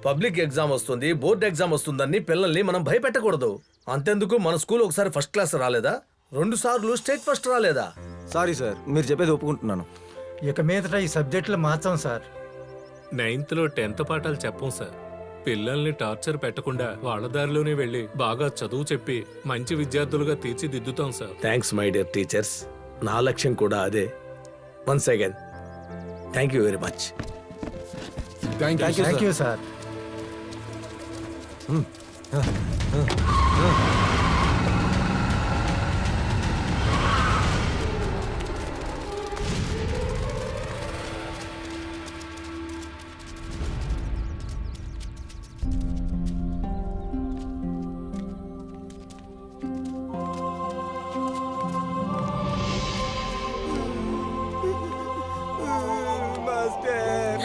Public exam వస్తుంది, board exam వస్తుందని పిల్లల్ని మనం భయపెట్టకూడదు. అంతెందుకు మన స్కూల్ ఒకసారి ఫస్ట్ క్లాస్ రాలేదా, 2 సార్లు స్టేట్ ఫస్ట్ రాలేదా? సారీ సార్, మీరు చెప్పేది ఒప్పుకుంటున్నాను. ఇక మీదట ఈ సబ్జెక్టులు మార్చాం సార్. 9th లో 10th పాఠాలు చెప్పం సార్. పిల్లల్ని టార్చర్ పెట్టకుండా వాళ్ళ దారిలోనే వెళ్ళి బాగా చదువు చెప్పి మంచి విద్యార్థులుగా తీర్చిదిద్దుతాం sir. Thanks my dear teachers, నా లక్ష్యం కూడా అదే. Once again thank you very much. Thank you sir. Master